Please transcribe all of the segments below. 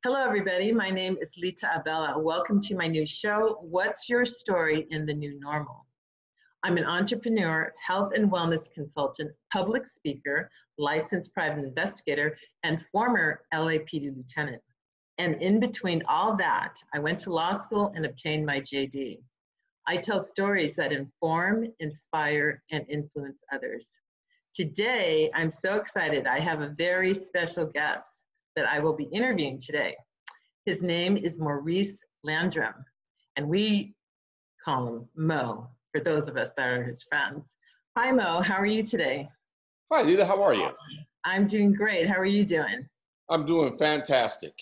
Hello, everybody. My name is Lita Abella. Welcome to my new show, What's Your Story in the New Normal? I'm an entrepreneur, health and wellness consultant, public speaker, licensed private investigator, and former LAPD lieutenant. And in between all that, I went to law school and obtained my JD. I tell stories that inform, inspire, and influence others. Today, I'm so excited. I have a very special guest that I will be interviewing today. His name is Maurice Landrum, and we call him Mo, for those of us that are his friends. Hi, Mo. How are you today? Hi, Lita. How are you? I'm doing great. How are you doing? I'm doing fantastic.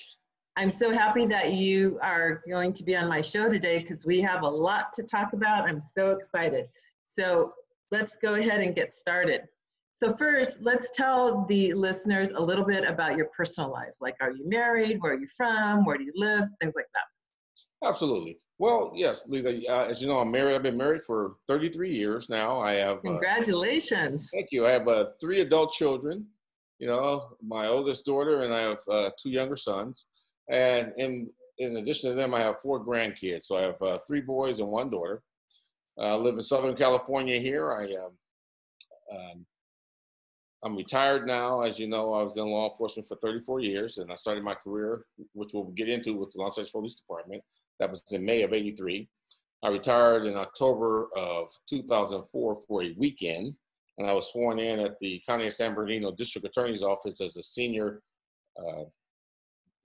I'm so happy that you are going to be on my show today because we have a lot to talk about. I'm so excited. So let's go ahead and get started. So first, let's tell the listeners a little bit about your personal life. Like, are you married? Where are you from? Where do you live? Things like that. Absolutely. Well, yes, Lita, as you know, I'm married. I've been married for 33 years now. I have. Congratulations. Thank you. I have 3 adult children, my oldest daughter, and I have 2 younger sons. And in addition to them, I have 4 grandkids. So I have 3 boys and 1 daughter. I live in Southern California here. I'm retired now. As you know, I was in law enforcement for 34 years, and I started my career, which we'll get into, with the Los Angeles Police Department. That was in May of '83. I retired in October of 2004 for a weekend, and I was sworn in at the County of San Bernardino District Attorney's Office as a senior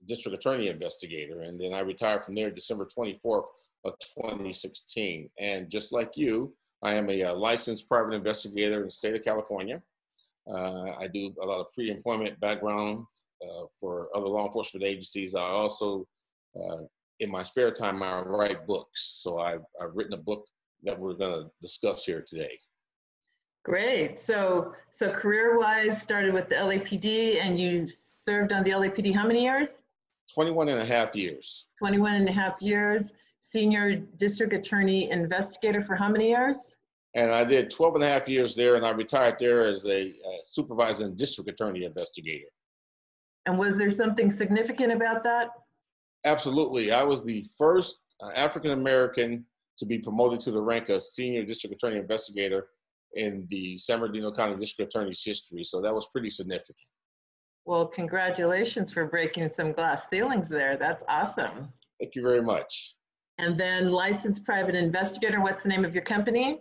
District Attorney Investigator. And then I retired from there December 24th of 2016. And just like you, I am a licensed private investigator in the state of California. I do a lot of pre-employment backgrounds for other law enforcement agencies. I also, in my spare time, I write books. So I've written a book that we're going to discuss here today. Great. So career-wise, started with the LAPD, and you served on the LAPD how many years? 21 and a half years. 21 and a half years. Senior District Attorney Investigator for how many years? And I did 12 and a half years there, and I retired there as a supervising District Attorney Investigator. And was there something significant about that? Absolutely. I was the first African-American to be promoted to the rank of Senior District Attorney Investigator in the San Bernardino County District Attorney's history. So that was pretty significant. Well, congratulations for breaking some glass ceilings there. That's awesome. Thank you very much. And then licensed private investigator, what's the name of your company?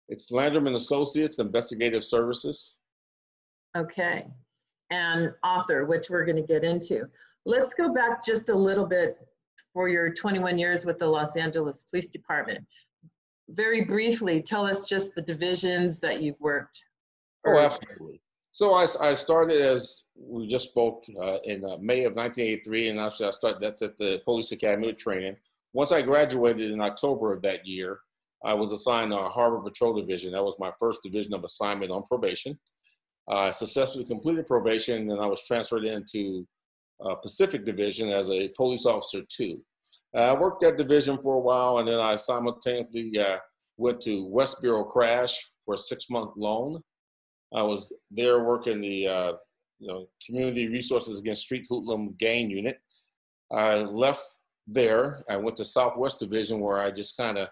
It's Landrum and Associates Investigative Services. Okay. And author, which we're going to get into. Let's go back just a little bit for your 21 years with the Los Angeles Police Department. Very briefly, tell us just the divisions that you've worked. Oh, absolutely. So I started, as we just spoke, in May of 1983, and actually that's at the Police Academy of Training. Once I graduated in October of that year, I was assigned to our Harbor Patrol Division. That was my first division of assignment on probation. I successfully completed probation, and then I was transferred into Pacific Division as a police officer 2. I worked that division for a while, and then I simultaneously went to West Bureau Crash for a 6-month loan. I was there working the Community Resources Against Street Hoodlum Gang Unit. I left there. I went to Southwest Division, where I just kind of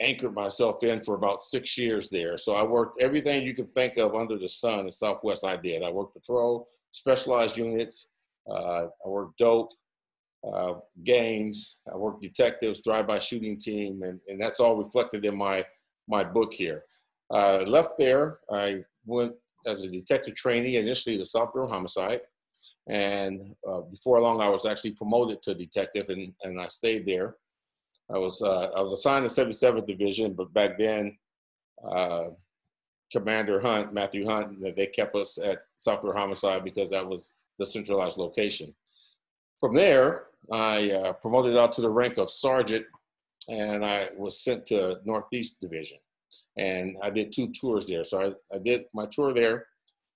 anchored myself in for about 6 years there. So I worked everything you can think of under the sun at Southwest. I did. I worked patrol, specialized units. I worked dope, gangs. I worked detectives, drive-by shooting team, and that's all reflected in my book here. I left there. I went as a detective trainee initially to South Bureau Homicide, and before long I was actually promoted to detective, and I stayed there. I was assigned to 77th Division, but back then, Commander Hunt, Matthew Hunt, they kept us at South Bureau Homicide because that was the centralized location. From there, I promoted out to the rank of sergeant, and I was sent to Northeast Division. And I did 2 tours there. So I did my tour there,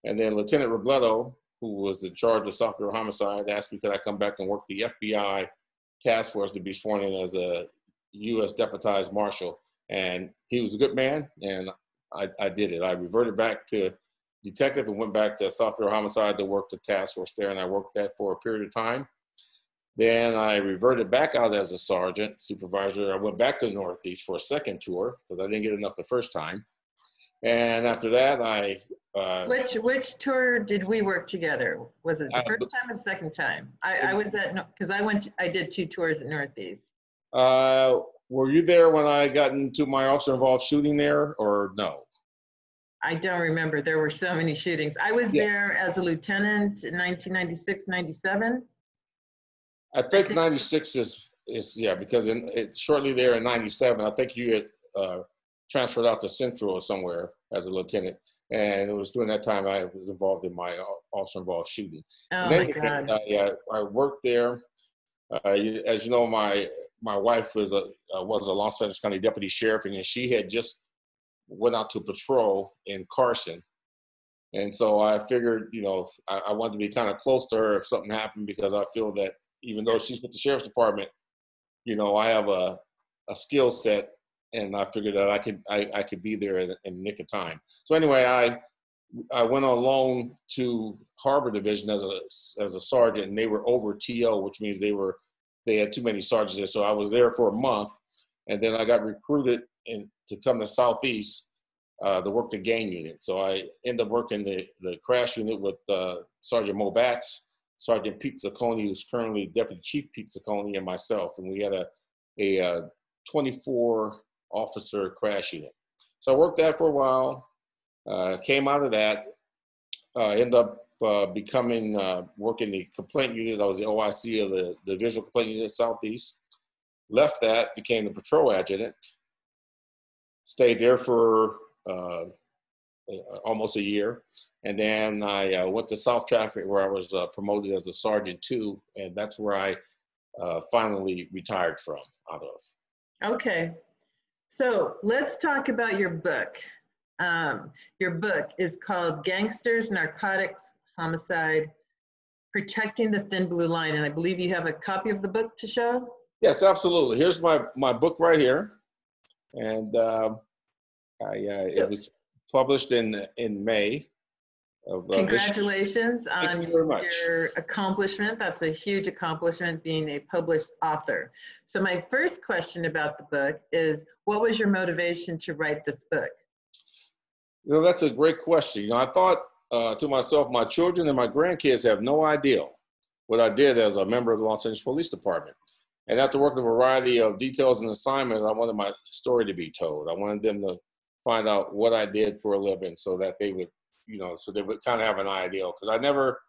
and then Lieutenant Robledo, who was in charge of South Bureau Homicide, asked me could I come back and work the FBI task force to be sworn in as a U.S. deputized marshal. And he was a good man, and I did it. I reverted back to detective and went back to South Bureau Homicide to work the task force there, and I worked that for a period of time. Then I reverted back out as a sergeant, supervisor. I went back to the Northeast for a second tour because I didn't get enough the first time. And after that, Which tour did we work together? Was it the first time or the second time? I was at, because I did 2 tours at Northeast. were you there when I got into my officer-involved shooting there, or no? I don't remember. There were so many shootings. I was there as a lieutenant in 1996, 97. I think 96 is yeah, because shortly there in 97, I think you had transferred out to Central or somewhere as a lieutenant. And it was during that time I was involved in my officer-involved shooting. Oh, my God. I worked there. As you know, my wife was a Los Angeles County deputy sheriff, and she had just went out to patrol in Carson. And so I figured, I wanted to be kind of close to her if something happened, because I feel that even though she's with the sheriff's department, I have a skill set, and I figured that I could be there in the nick of time. So anyway, I went on loan to Harbor Division as a sergeant, and they were over TO, which means they had too many sergeants there. So I was there for a month, and then I got recruited to come to Southeast to work the gang unit. So I ended up working the crash unit with Sergeant Mo Batts, Sergeant Pete Zacconi, who's currently Deputy Chief Pete Zacconi, and myself, and we had a 24 officer crash unit. So I worked that for a while, came out of that, ended up becoming, working the complaint unit. I was the OIC of the visual complaint unit Southeast. Left that, became the patrol adjutant, stayed there for almost a year. And then I went to South Traffic, where I was promoted as a Sergeant 2, and that's where I finally retired from out of. Okay. So let's talk about your book. Your book is called Gangsters, Narcotics, Homicide, Protecting the Thin Blue Line. And I believe you have a copy of the book to show? Yes, absolutely. Here's my book right here. And it was published in May. Congratulations on your accomplishment. That's a huge accomplishment, being a published author. So my first question about the book is, what was your motivation to write this book? That's a great question. I thought to myself, my children and my grandkids have no idea what I did as a member of the Los Angeles Police Department. And after working a variety of details and assignments, I wanted my story to be told. I wanted them to find out what I did for a living, so that they would, so they would kind of have an idea. Because I never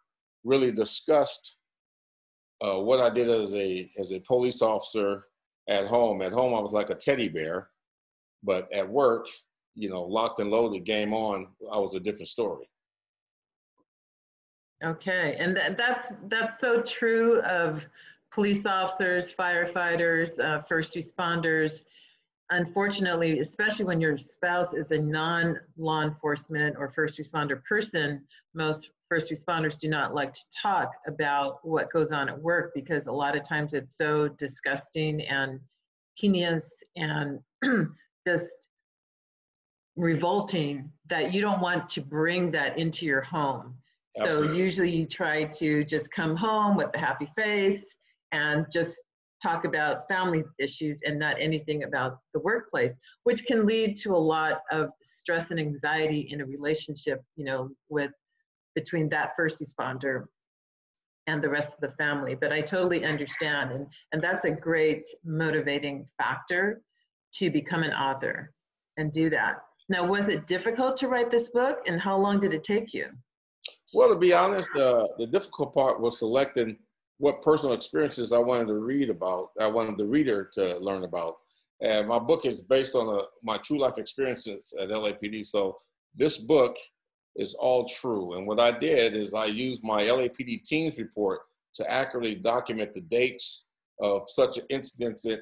really discussed what I did as a police officer at home. At home, I was like a teddy bear, but at work, locked and loaded, game on, I was a different story. Okay, and that's so true of police officers, firefighters, first responders. Unfortunately, especially when your spouse is a non-law enforcement or first responder person, most first responders do not like to talk about what goes on at work, because a lot of times it's so disgusting and heinous and just revolting that you don't want to bring that into your home. Absolutely. So usually you try to just come home with a happy face and just talk about family issues and not anything about the workplace, which can lead to a lot of stress and anxiety in a relationship, between that first responder and the rest of the family. But I totally understand, and that's a great motivating factor to become an author and do that. Now, was it difficult to write this book, and how long did it take you? Well, to be honest, the difficult part was selecting what personal experiences I wanted to read about. I wanted the reader to learn about. And my book is based on my true life experiences at LAPD. So this book is all true. And what I did is I used my LAPD teams report to accurately document the dates of such incidents that,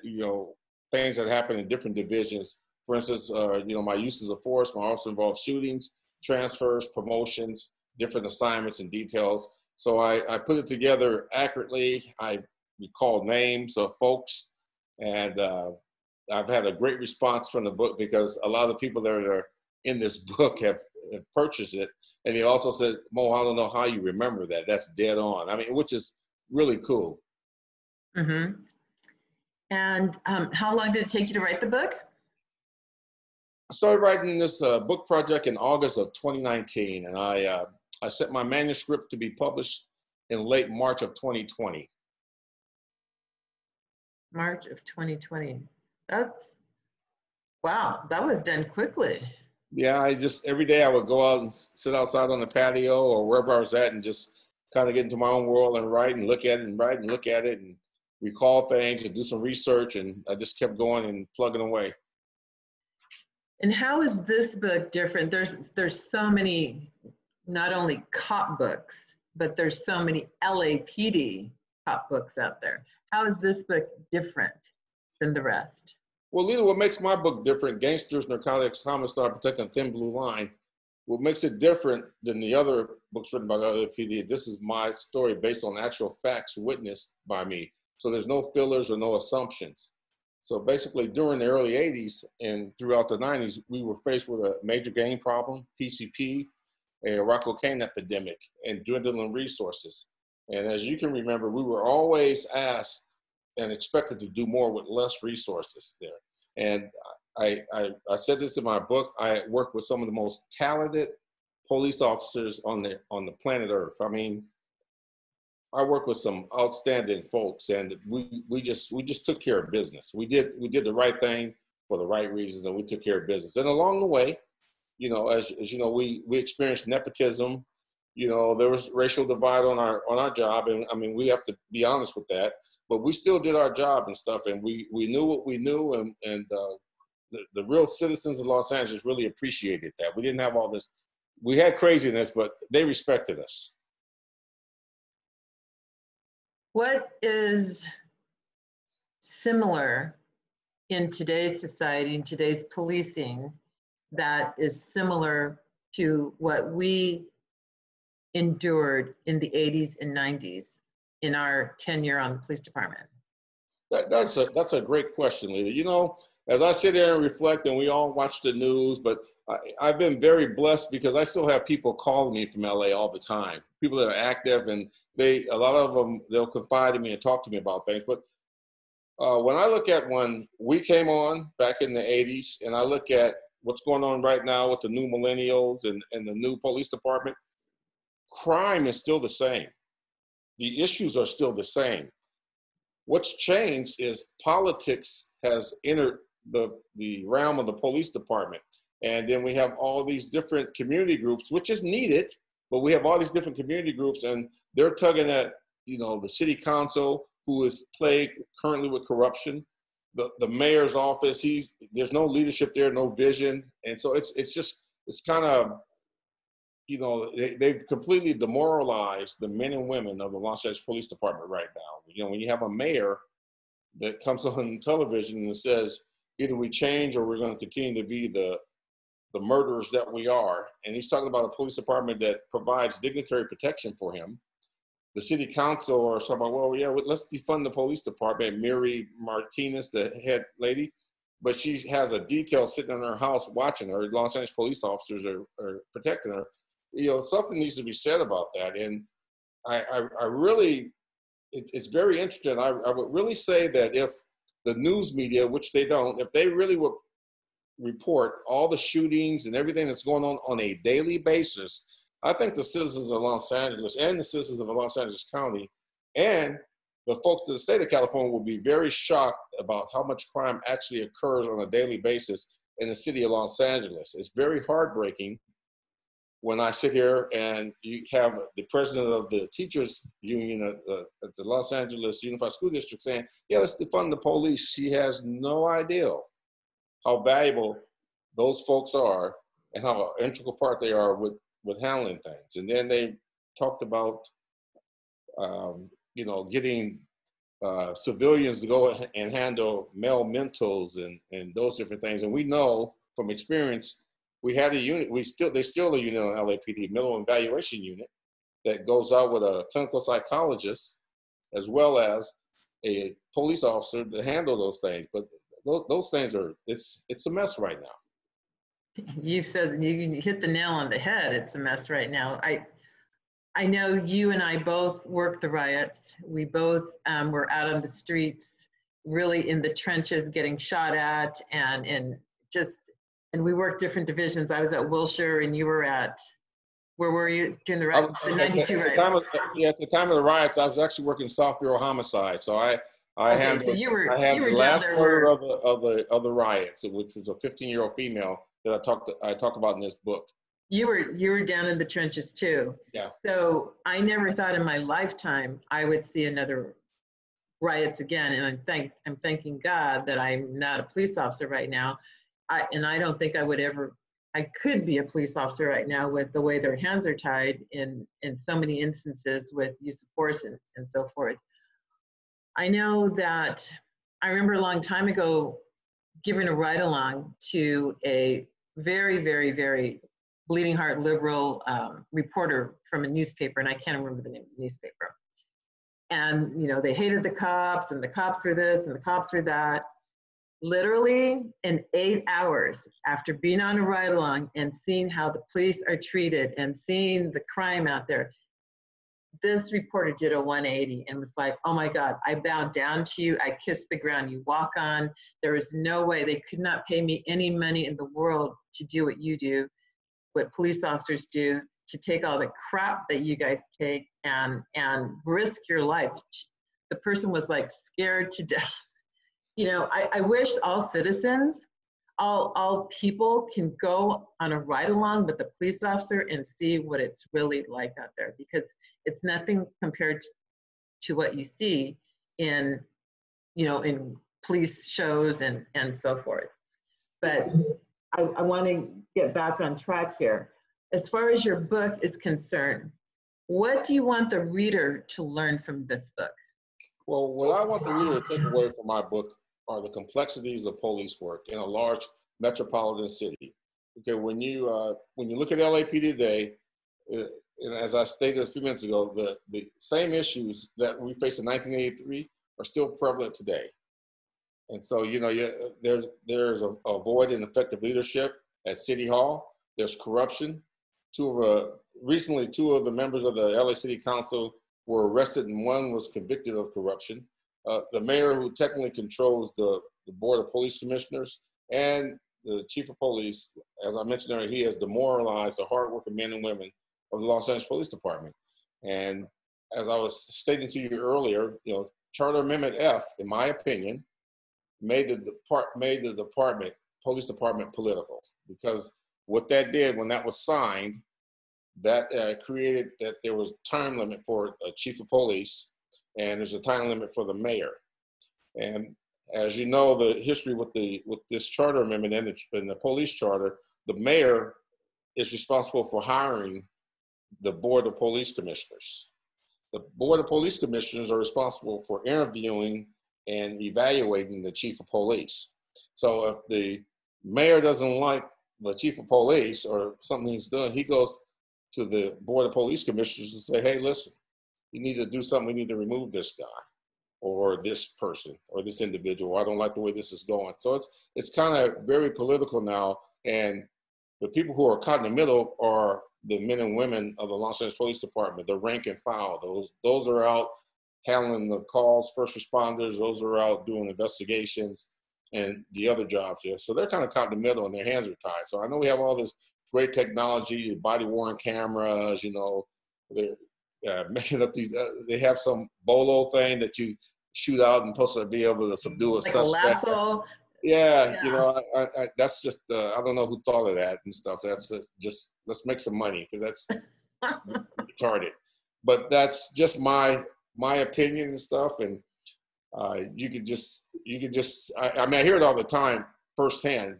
things that happen in different divisions. For instance, my uses of force, my officer involved shootings, transfers, promotions, different assignments and details. So I put it together accurately. I recalled names of folks, and I've had a great response from the book, because a lot of the people that are in this book have purchased it. And they also said, Mo, I don't know how you remember that. That's dead on. I mean, which is really cool. Mm-hmm. And how long did it take you to write the book? I started writing this book project in August of 2019, and I sent my manuscript to be published in late March of 2020. March of 2020. Wow, that was done quickly. Yeah, every day I would go out and sit outside on the patio or wherever I was at and just kind of get into my own world and write and look at it and write and look at it and recall things and do some research. And I just kept going and plugging away. And how is this book different? There's so many, not only cop books, but there's so many LAPD cop books out there. How is this book different than the rest? Well, Lita, what makes my book different, Gangsters, Narcotics, Homicide, Protecting a Thin Blue Line, what makes it different than the other books written by the LAPD, this is my story based on actual facts witnessed by me. So there's no fillers or no assumptions. So basically during the early 80s and throughout the 90s, we were faced with a major gang problem, PCP, a rock cocaine epidemic, and dwindling resources. And as you can remember, we were always asked and expected to do more with less resources there. And I said this in my book, I work with some of the most talented police officers on the planet Earth. I mean, I work with some outstanding folks, and we just took care of business. We did the right thing for the right reasons, and we took care of business. And along the way, you know, as you know, we experienced nepotism. You know, there was racial divide on our job, and I mean, we have to be honest with that. But we still did our job and stuff, and we knew what we knew, and the real citizens of Los Angeles really appreciated that. We didn't have all this. We had craziness, but they respected us. What is similar in today's society, in today's policing, that is similar to what we endured in the 80s and 90s in our tenure on the police department? That's a great question, Lita. You know, as I sit there and reflect, and we all watch the news, but I've been very blessed because I still have people calling me from LA all the time. People that are active, and a lot of them, they'll confide in me and talk to me about things. But when I look at when we came on back in the 80s, and I look at what's going on right now with the new millennials and the new police department, crime is still the same. The issues are still the same. What's changed is politics has entered the realm of the police department. And then we have all these different community groups, which is needed, but we have all these different community groups, and they're tugging at, you know, the city council, who is plagued currently with corruption, the mayor's office, there's no leadership there, no vision. And so it's kind of, you know, they've completely demoralized the men and women of the Los Angeles Police Department right now. You know, when you have a mayor that comes on television and says, either we change or we're going to continue to be the murderers that we are. And he's talking about a police department that provides dignitary protection for him. The city council are talking about, well, yeah, let's defund the police department. Mary Martinez, the head lady, but she has a detail sitting in her house watching her. Los Angeles police officers are protecting her. You know, something needs to be said about that. And I really, it's very interesting. I would really say that if the news media, which they don't, if they really would report all the shootings and everything that's going on a daily basis, I think the citizens of Los Angeles and the citizens of Los Angeles County and the folks of the state of California will be very shocked about how much crime actually occurs on a daily basis in the city of Los Angeles. It's very heartbreaking when I sit here and you have the president of the teachers union at the Los Angeles Unified School District saying, yeah, let's defund the police. She has no idea how valuable those folks are and how an integral part they are with handling things. And then they talked about, you know, getting civilians to go and handle male mentals and those different things. And we know from experience, we had a unit, there's still a unit on LAPD, Mental Evaluation Unit, that goes out with a clinical psychologist as well as a police officer to handle those things. But those things it's a mess right now. You said, you hit the nail on the head. It's a mess right now. I know you and I both worked the riots. We both were out on the streets, really in the trenches, getting shot at, and we worked different divisions. I was at Wilshire, and you were at, where were you during the 92 riots? At the time of the riots, I was actually working South Bureau Homicide. So I had so you were the down last there word of the riots, which was a 15-year-old female that I talk about in this book. You were down in the trenches too. Yeah. So I never thought in my lifetime I would see another riots again, and I'm thanking God that I'm not a police officer right now. I don't think I could be a police officer right now with the way their hands are tied in so many instances with use of force and so forth. I know that I remember a long time ago giving a ride along to a very, very, very bleeding heart liberal reporter from a newspaper, and I can't remember the name of the newspaper. And, they hated the cops, and the cops were this, and the cops were that. Literally in 8 hours after being on a ride along and seeing how the police are treated and seeing the crime out there, this reporter did a 180 and was like, oh my God, I bowed down to you. I kissed the ground you walk on. There is no way. They could not pay me any money in the world to do what you do, what police officers do, to take all the crap that you guys take and risk your life. The person was like scared to death. I wish all citizens, all people can go on a ride along with the police officer and see what it's really like out there, because it's nothing compared to what you see in police shows and so forth. But I want to get back on track here. As far as your book is concerned, what do you want the reader to learn from this book? Well, what I want the reader to take away from my book are the complexities of police work in a large metropolitan city. Okay, when you look at LAPD today, and as I stated a few minutes ago, the same issues that we faced in 1983 are still prevalent today. And so, there's a void in effective leadership at City Hall. There's corruption. Recently, two of the members of the LA City Council were arrested, and one was convicted of corruption. The mayor, who technically controls the Board of Police Commissioners, and the chief of police, as I mentioned earlier, he has demoralized the hardworking men and women of the Los Angeles Police Department. And as I was stating to you earlier, Charter Amendment F, in my opinion, made the police department political, because what that did when that was signed, that created that there was time limit for a chief of police, and there's a time limit for the mayor. And as you know, the history with this charter amendment and the police charter, the mayor is responsible for hiring the Board of Police Commissioners. The Board of Police Commissioners are responsible for interviewing and evaluating the chief of police. So if the mayor doesn't like the chief of police or something he's doing, he goes to the Board of Police Commissioners and say, hey, listen, you need to do something. We need to remove this guy or this person or this individual. I don't like the way this is going. So it's kind of very political now. And the people who are caught in the middle are the men and women of the Los Angeles Police Department, the rank and file. Those are out handling the calls, first responders. Those are out doing investigations and the other jobs here. So they're kind of caught in the middle and their hands are tied. So I know we have all this great technology, body worn cameras, they're making up these, they have some bolo thing that you shoot out and supposed to be able to subdue a like suspect. A lasso. Yeah. I that's just, I don't know who thought of that and stuff. That's just, let's make some money, because that's retarded. But that's just my opinion and stuff. And you could just, I mean, I hear it all the time firsthand.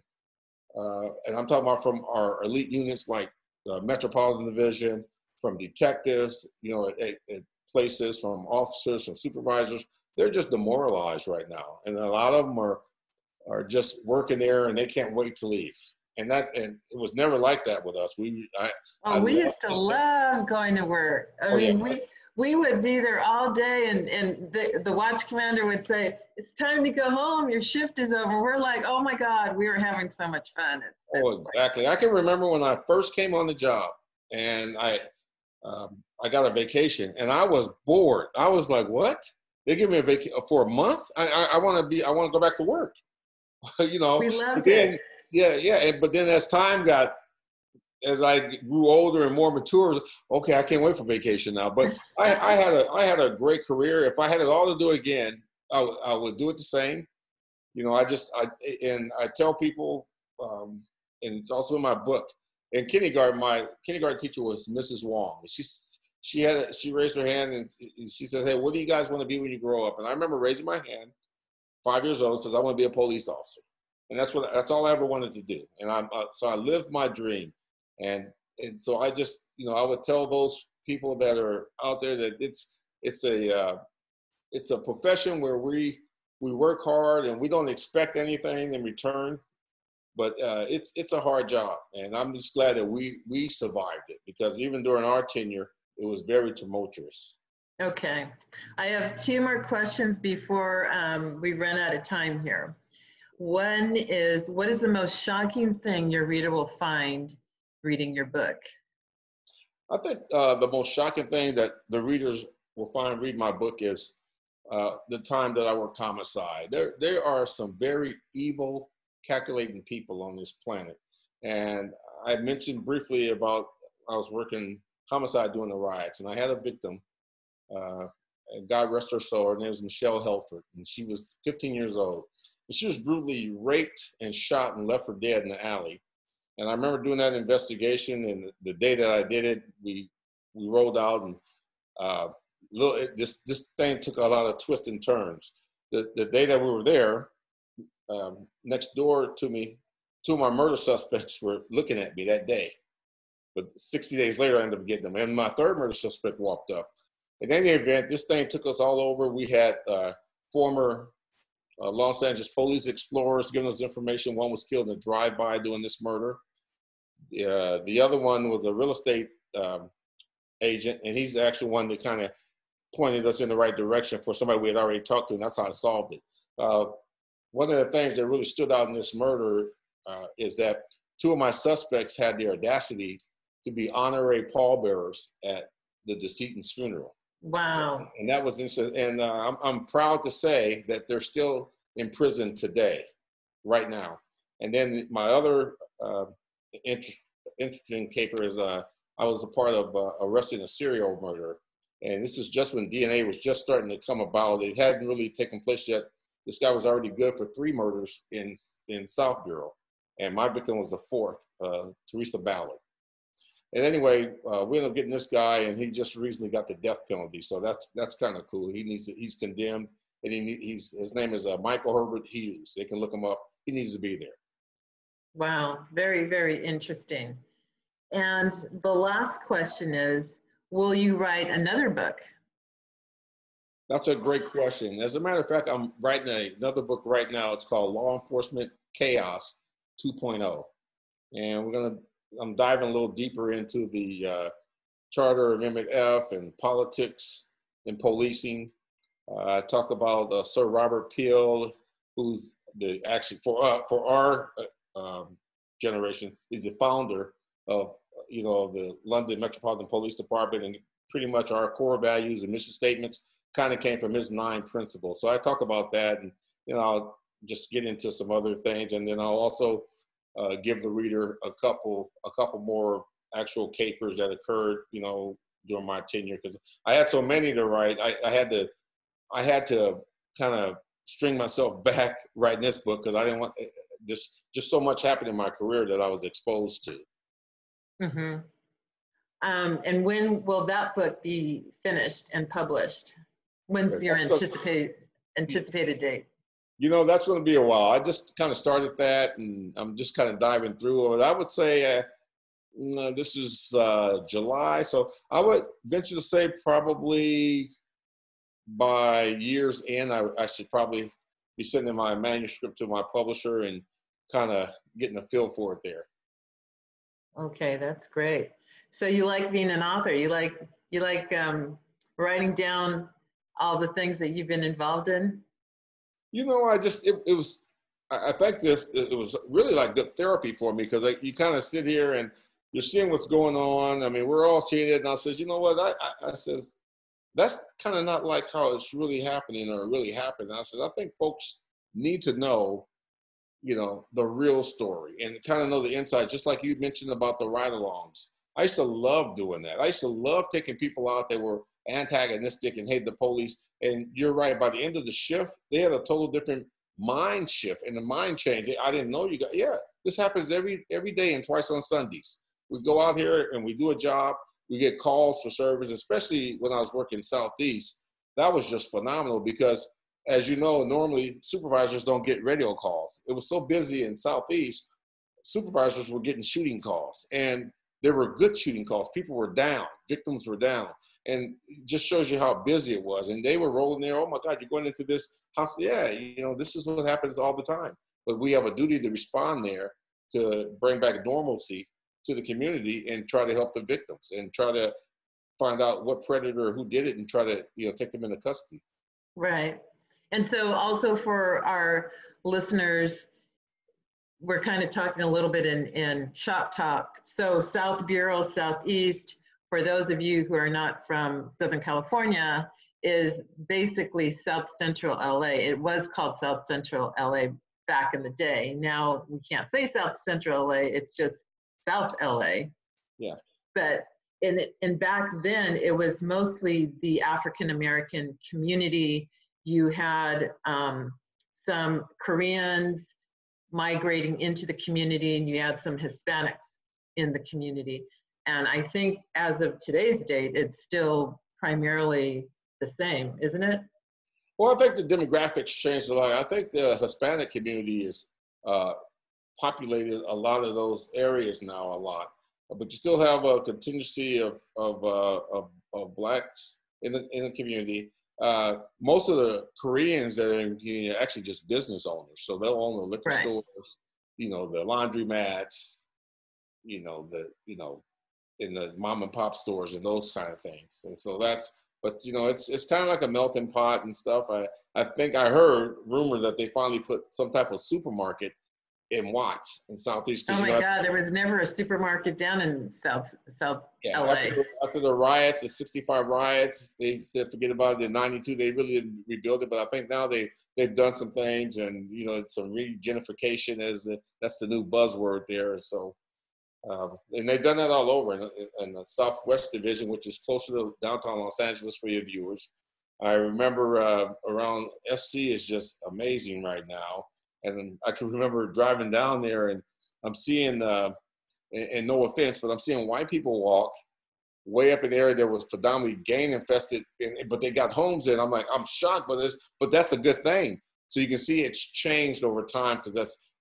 And I'm talking about from our elite units like the Metropolitan Division, from detectives, at places, from officers, from supervisors. They're just demoralized right now. And a lot of them are just working there and they can't wait to leave. And it was never like that with us. We used to love going to work. I mean, we would be there all day, and the watch commander would say, it's time to go home, your shift is over. We're like, oh my God, we were having so much fun. Exactly. I can remember when I first came on the job, and I got a vacation, and I was bored. I was like, what? They give me a vacation for a month? I want to go back to work. You know, We loved then, it. yeah. But then as I grew older and more mature, okay, I can't wait for vacation now. But I had a great career. If I had it all to do again, I would do it the same. You know, I tell people, and it's also in my book. In kindergarten, my kindergarten teacher was Mrs. Wong. She raised her hand and she says, "Hey, what do you guys want to be when you grow up?" And I remember raising my hand, 5 years old, says, "I want to be a police officer," and that's all I ever wanted to do. And so I lived my dream, and so I just, you know, I would tell those people that are out there that it's a profession where we work hard and we don't expect anything in return. But it's a hard job, and I'm just glad that we survived it, because even during our tenure, it was very tumultuous. Okay, I have two more questions before we run out of time here. One is, what is the most shocking thing your reader will find reading your book? I think the most shocking thing that the readers will find reading my book is the time that I worked homicide. There are some very evil, calculating people on this planet. And I mentioned briefly about I was working homicide during the riots, and I had a victim, and God rest her soul, her name was Michelle Helford, and she was 15 years old. And she was brutally raped and shot and left for dead in the alley. And I remember doing that investigation, and the day that I did it, we rolled out, and this thing took a lot of twists and turns. The day that we were there, next door to me, two of my murder suspects were looking at me that day. But 60 days later, I ended up getting them. And my third murder suspect walked up. In any event, this thing took us all over. We had former Los Angeles police explorers giving us information. One was killed in a drive-by doing this murder. The other one was a real estate agent, and he's actually one that kind of pointed us in the right direction for somebody we had already talked to, and that's how I solved it. One of the things that really stood out in this murder is that two of my suspects had the audacity to be honorary pallbearers at the decedent's funeral. Wow. So, and that was interesting. And I'm proud to say that they're still in prison today, right now. And then my other interesting caper is I was a part of arresting a serial murderer. And this is just when DNA was just starting to come about. It hadn't really taken place yet. This guy was already good for 3 murders in South Bureau. And my victim was the 4th, Teresa Ballard. And anyway, we ended up getting this guy, and he just recently got the death penalty. So that's kind of cool. He's condemned, and his name is Michael Herbert Hughes. They can look him up. He needs to be there. Wow, very, very interesting. And the last question is, will you write another book? That's a great question. As a matter of fact, I'm writing another book right now. It's called Law Enforcement Chaos 2.0. And I'm diving a little deeper into the Charter Amendment F and politics and policing. I talk about Sir Robert Peel, who's for our generation, is the founder of the London Metropolitan Police Department, and pretty much our core values and mission statements kind of came from his 9 principles. So I talk about that, and I'll just get into some other things, and then I'll also give the reader a couple more actual capers that occurred, during my tenure, because I had so many to write. I had to kind of string myself back writing this book, because I didn't want just so much happened in my career that I was exposed to. Mm-hmm. And when will that book be finished and published? When's your anticipated date? That's going to be a while. I just kind of started that, and I'm just kind of diving through it. I would say this is July, so I would venture to say probably by year's end, I should probably be sending my manuscript to my publisher and kind of getting a feel for it there. Okay, that's great. So you like being an author? You like writing down all the things that you've been involved in? I think it was really like good therapy for me, because you kind of sit here and you're seeing what's going on. I mean, we're all seeing it. And I says, you know what? I says, that's kind of not like how it's really happening or really happened. I said, I think folks need to know, you know, the real story and kind of know the inside, just like you mentioned about the ride-alongs. I used to love doing that. I used to love taking people out that were antagonistic and hated the police. And you're right, by the end of the shift, they had a total different mind shift and a mind change. I didn't know you got, yeah, this happens every day and twice on Sundays. We go out here and we do a job. We get calls for service, especially when I was working Southeast. That was just phenomenal because, as you know, normally supervisors don't get radio calls. It was so busy in Southeast, supervisors were getting shooting calls. And there were good shooting calls. People were down. Victims were down. And it just shows you how busy it was. And they were rolling there, oh, my God, you're going into this house. Yeah, you know, this is what happens all the time. But we have a duty to respond there to bring back normalcy to the community and try to help the victims and try to find out what predator, who did it, and try to, you know, take them into custody. Right. And so also for our listeners, we're kind of talking a little bit in shop talk. So South Bureau, Southeast, for those of you who are not from Southern California, is basically South Central LA. It was called South Central LA back in the day. Now we can't say South Central LA, it's just South LA. Yeah. But in back then, it was mostly the African American community. You had some Koreans migrating into the community, and you had some Hispanics in the community. And I think as of today's date, it's still primarily the same, isn't it? Well, I think the demographics changed a lot. I think the Hispanic community is populated a lot of those areas now a lot, but you still have a contingency of blacks in the community. Most of the Koreans that are in the community are actually just business owners, so they'll own the liquor stores, you know, the laundromats, in the mom and pop stores and those kind of things. And so but you know, it's kind of like a melting pot and stuff. I think I heard rumor that they finally put some type of supermarket in Watts in Southeast. Oh my God, there was never a supermarket down in South LA. After the riots, the 65 riots, they said forget about it. In 92, they really didn't rebuild it, but I think now they've done some things, and you know, it's some regentrification that's the new buzzword there. So, and they've done that all over in the Southwest Division, which is closer to downtown Los Angeles for your viewers. I remember around SC is just amazing right now. And I can remember driving down there, and I'm seeing, and no offense, but I'm seeing white people walk way up in the area that was predominantly gang infested, but they got homes there. And I'm like, I'm shocked by this, but that's a good thing. So you can see it's changed over time because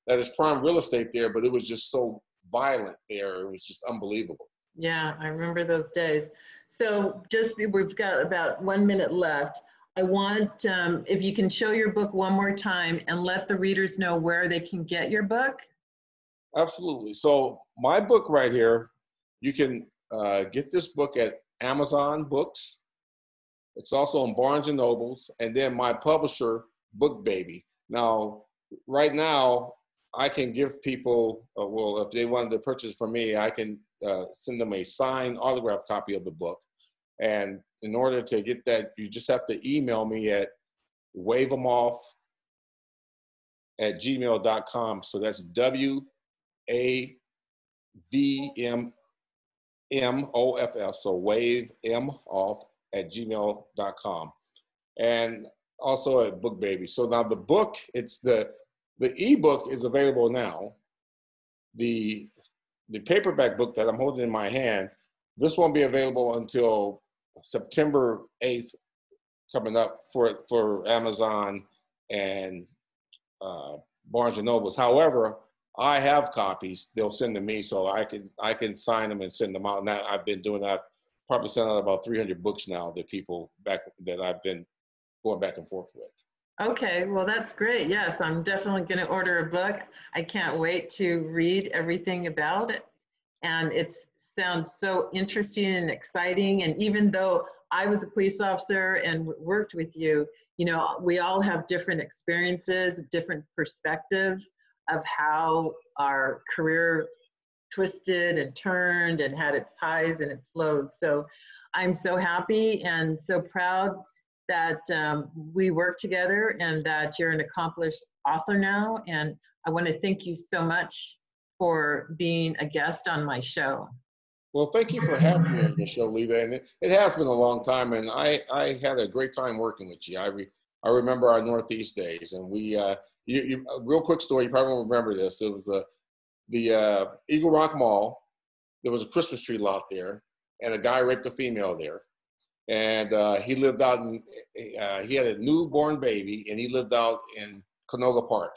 that is prime real estate there, but it was just so violent there. It was just unbelievable. Yeah, I remember those days. So we've got about 1 minute left. I want, if you can show your book one more time and let the readers know where they can get your book. Absolutely. So my book right here, you can get this book at Amazon Books. It's also on Barnes & Nobles. And then my publisher, Book Baby. Now, right now, I can give people, if they wanted to purchase from me, I can send them a signed autographed copy of the book. And in order to get that, you just have to email me at wavemoff@gmail.com. So that's WAVMMOFF. So wavemoff@gmail.com. And also at Book Baby. So now the book, it's the ebook is available now. The paperback book that I'm holding in my hand, this won't be available until September 8th, coming up for Amazon and Barnes & Nobles. However, I have copies. They'll send to me, so I can sign them and send them out. Now I've been doing that. Probably sent out about 300 books now that I've been going back and forth with. Okay, well, that's great. Yes, I'm definitely going to order a book. I can't wait to read everything about it. And it sounds so interesting and exciting. And even though I was a police officer and worked with you, you know, we all have different experiences, different perspectives of how our career twisted and turned and had its highs and its lows. So I'm so happy and so proud that we work together and that you're an accomplished author now. And I want to thank you so much for being a guest on my show. Well, thank you for having me on the show, Lita. And it has been a long time, and I had a great time working with you. I remember our Northeast days, and we, a real quick story, you probably won't remember this. It was the Eagle Rock Mall. There was a Christmas tree lot there, and a guy raped a female there. And he lived out in, he had a newborn baby, and he lived out in Canoga Park.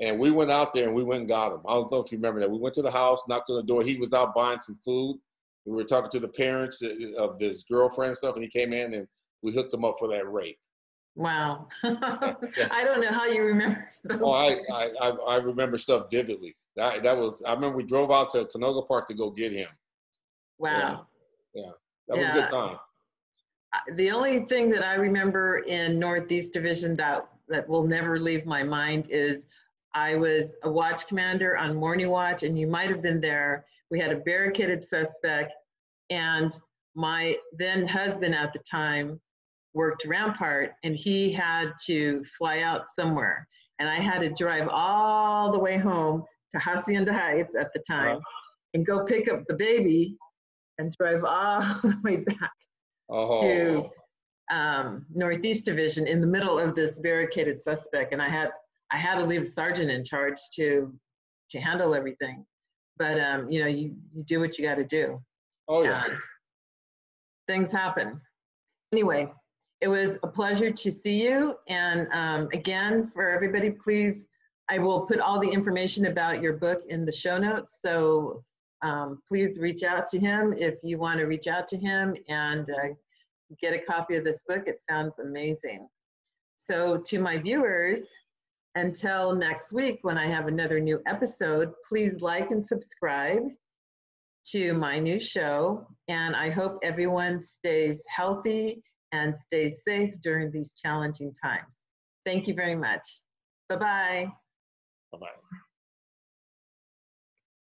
And we went out there and we went and got him. I don't know if you remember that. We went to the house, knocked on the door. He was out buying some food. We were talking to the parents of this girlfriend and stuff, and he came in and we hooked him up for that rape. Wow. I don't know how you remember those. Oh, I remember stuff vividly. That was, I remember we drove out to Canoga Park to go get him. Wow. Yeah. That was a good time. The only thing that I remember in Northeast Division that will never leave my mind is I was a watch commander on morning watch, and you might have been there. We had a barricaded suspect, and my then husband at the time worked Rampart, and he had to fly out somewhere. And I had to drive all the way home to Hacienda Heights at the time and go pick up the baby and drive all the way back to Northeast Division in the middle of this barricaded suspect. And I had to leave a sergeant in charge to handle everything. But, you know, you do what you got to do. Oh, yeah. Things happen. Anyway, it was a pleasure to see you. And again, for everybody, please, I will put all the information about your book in the show notes. So please reach out to him if you want to reach out to him and get a copy of this book. It sounds amazing. So to my viewers, until next week when I have another new episode, please like and subscribe to my new show. And I hope everyone stays healthy and stays safe during these challenging times. Thank you very much. Bye-bye. Bye-bye.